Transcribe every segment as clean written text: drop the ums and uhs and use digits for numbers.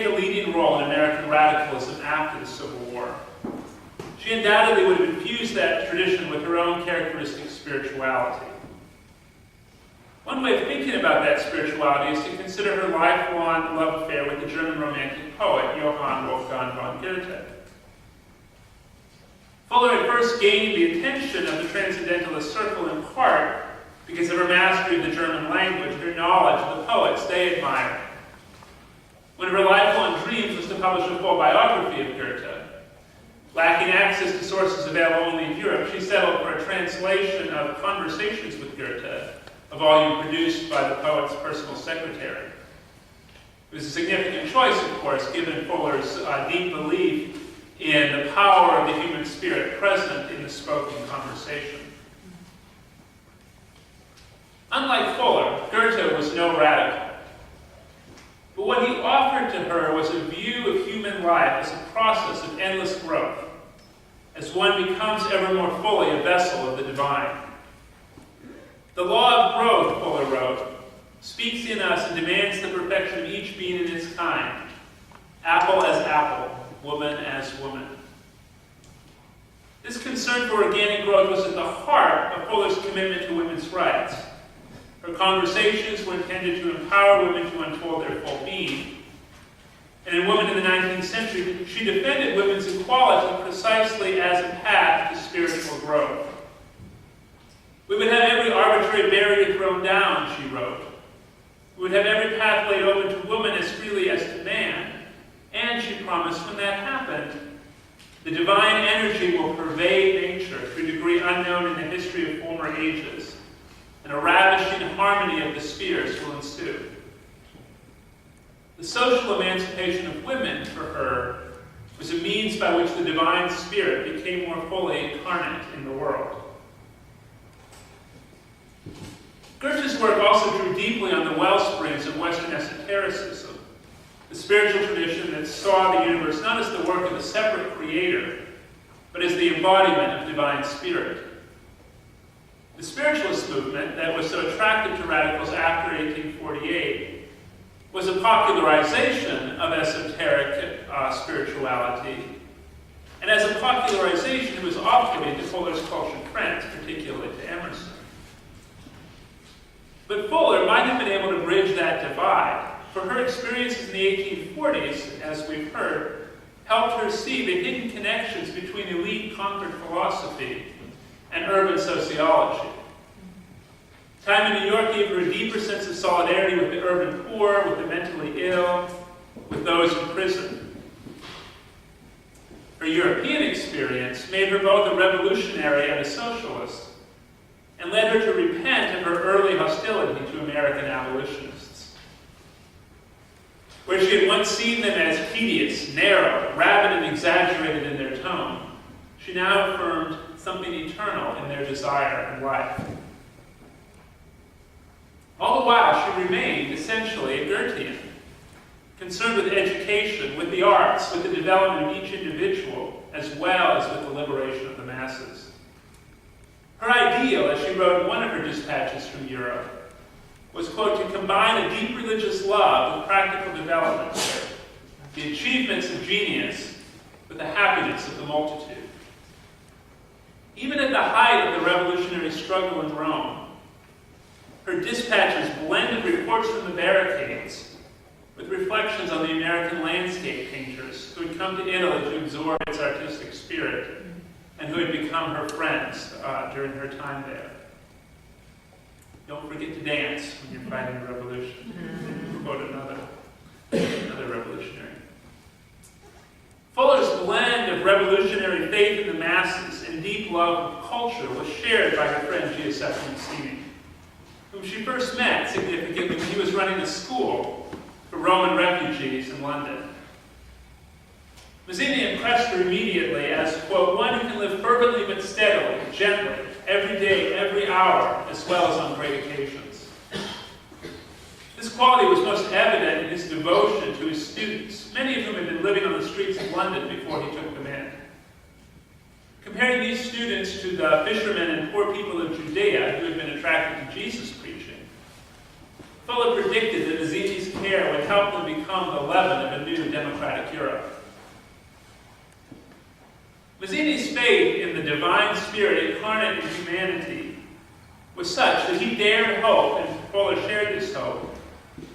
played the leading role in American radicalism after the Civil War. She undoubtedly would have infused that tradition with her own characteristic spirituality. One way of thinking about that spirituality is to consider her lifelong love affair with the German Romantic poet Johann Wolfgang von Goethe. Fuller at first gained the attention of the Transcendentalist circle in part because of her mastery of the German language, her knowledge of the poets they admired. One of her lifelong dreams was to publish a full biography of Goethe. Lacking access to sources available only in Europe, she settled for a translation of Conversations with Goethe, a volume produced by the poet's personal secretary. It was a significant choice, of course, given Fuller's deep belief in the power of the human spirit present in the spoken conversation. Unlike Fuller, Goethe was no radical. But what he offered to her was a view of human life as a process of endless growth, as one becomes ever more fully a vessel of the divine. The law of growth, Fuller wrote, speaks in us and demands the perfection of each being in its kind, apple as apple, woman as woman. This concern for organic growth was at the heart of Fuller's commitment to women's rights. Her conversations were intended to empower women to unfold their full being. And in Woman in the 19th Century, she defended women's equality precisely as a path to spiritual growth. We would have every arbitrary barrier thrown down, she wrote. We would have every path laid open to woman as freely as to man. And she promised when that happened, the divine energy will pervade nature to a degree unknown in the history of former ages, and a ravishing harmony of the spheres will ensue. The social emancipation of women, for her, was a means by which the divine spirit became more fully incarnate in the world. Goethe's work also drew deeply on the wellsprings of Western esotericism, the spiritual tradition that saw the universe not as the work of a separate creator, but as the embodiment of divine spirit. The spiritualist movement that was so attractive to radicals after 1848 was a popularization of esoteric spirituality. And as a popularization, it was offering to Fuller's cultural trends, particularly to Emerson. But Fuller might have been able to bridge that divide, for her experiences in the 1840s, as we've heard, helped her see the hidden connections between elite conquered philosophy and urban sociology. Time in New York gave her a deeper sense of solidarity with the urban poor, with the mentally ill, with those in prison. Her European experience made her both a revolutionary and a socialist, and led her to repent of her early hostility to American abolitionists. Where she had once seen them as tedious, narrow, rabid, and exaggerated in their tone, she now affirmed something eternal in their desire and life. All the while, she remained essentially a Goethean, concerned with education, with the arts, with the development of each individual, as well as with the liberation of the masses. Her ideal, as she wrote in one of her dispatches from Europe, was, quote, to combine a deep religious love with practical development, the achievements of genius with the happiness of the multitude. Even at the height of the revolutionary struggle in Rome, her dispatches blended reports from the barricades with reflections on the American landscape painters who had come to Italy to absorb its artistic spirit and who had become her friends during her time there. Don't forget to dance when you're fighting a revolution. To quote another revolutionary. Fuller's blend of revolutionary faith in the masses and deep love of culture was shared by her friend Giuseppe Mazzini, whom she first met significantly when he was running a school for Roman refugees in London. Mazzini impressed her immediately as, quote, one who can live fervently but steadily, gently, every day, every hour, as well as on great occasions. This quality was most evident in his devotion to his students, many of whom had been living on the streets of London before he took them in. Comparing these students to the fishermen and poor people of Judea who had been attracted to Jesus' preaching, Fuller predicted that Mazzini's care would help them become the leaven of a new democratic Europe. Mazzini's faith in the divine spirit incarnate in humanity was such that he dared hope, and Fuller shared this hope,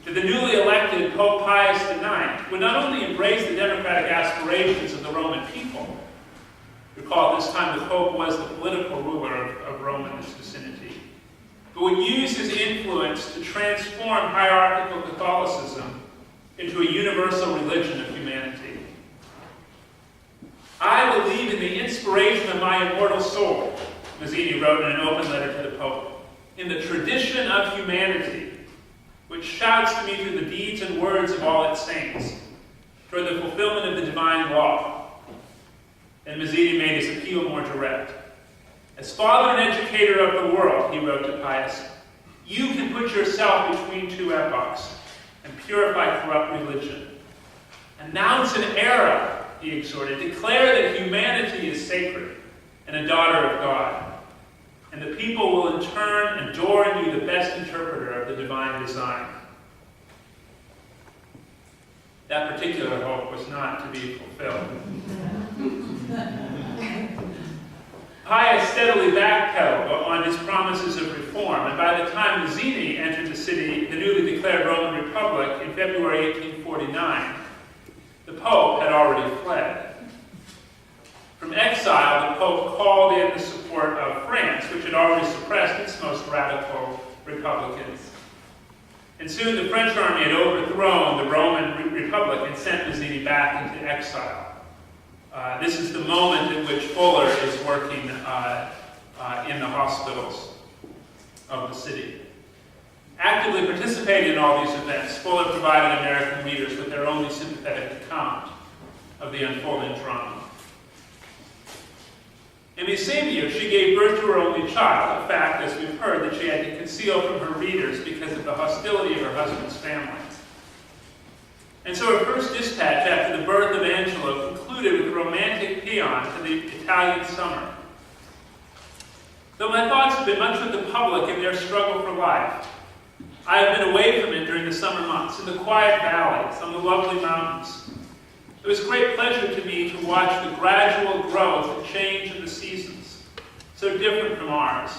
that the newly elected Pope Pius IX would not only embrace the democratic aspirations of the Roman people. Recall at this time the Pope was the political ruler of Rome in this vicinity, but would use his influence to transform hierarchical Catholicism into a universal religion of humanity. I believe in the inspiration of my immortal soul, Mazzini wrote in an open letter to the Pope, in the tradition of humanity, which shouts to me through the deeds and words of all its saints, toward the fulfillment of the divine law. And Mazzini made his appeal more direct. As father and educator of the world, he wrote to Pius, you can put yourself between two epochs and purify corrupt religion. Announce an era, he exhorted. Declare that humanity is sacred and a daughter of God. And the people will in turn adore in you the best interpreter of the divine design. That particular hope was not to be fulfilled. Pius steadily backpedaled on his promises of reform, and by the time Mazzini entered the city, the newly declared Roman Republic, in February 1849, the Pope had already fled. From exile, the Pope called in the support of France, which had already suppressed its most radical Republicans. And soon the French army had overthrown the Roman Republic and sent Mazzini back into exile. This is the moment in which Fuller is working in the hospitals of the city. Actively participating in all these events, Fuller provided American readers with their only sympathetic account of the unfolding drama. In the same year, she gave birth to her only child, a fact, as we've heard, that she had to conceal from her readers because of the hostility of her husband's family. And so her first dispatch after the birth of Angelo concluded with a romantic paean to the Italian summer. Though my thoughts have been much with the public in their struggle for life, I have been away from it during the summer months, in the quiet valleys, on the lovely mountains. It was great pleasure to me to watch the gradual growth and change of the seasons, so different from ours.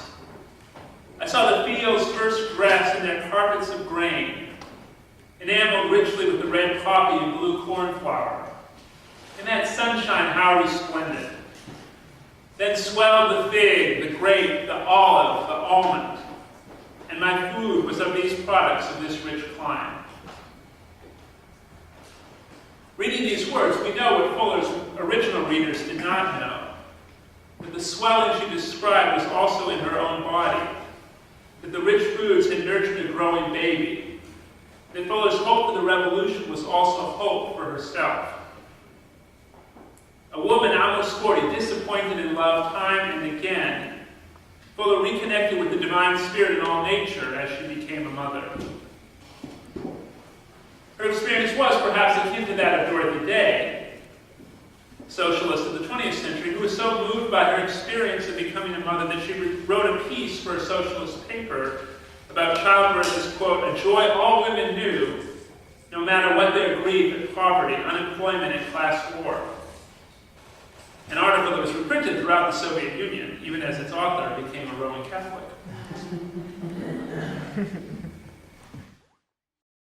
I saw the fields first dressed in their carpets of grain, enameled richly with the red poppy and blue cornflower. In that sunshine, how resplendent. Then swelled the fig, the grape, the olive, the almond. And my food was of these products of this rich clime. Reading these words, we know what Fuller's original readers did not know. That the swelling she described was also in her own body. That the rich foods had nurtured a growing baby. That Fuller's hope for the revolution was also hope for herself. A woman almost 40, disappointed in love time and again, Fuller reconnected with the divine spirit in all nature as she became a mother. Her experience was perhaps akin to that of Dorothy Day, socialist of the 20th century, who was so moved by her experience of becoming a mother that she wrote a piece for a socialist paper about childbirth as, quote, a joy all women knew, no matter what their grief and poverty, unemployment, and class war. An article that was reprinted throughout the Soviet Union, even as its author became a Roman Catholic.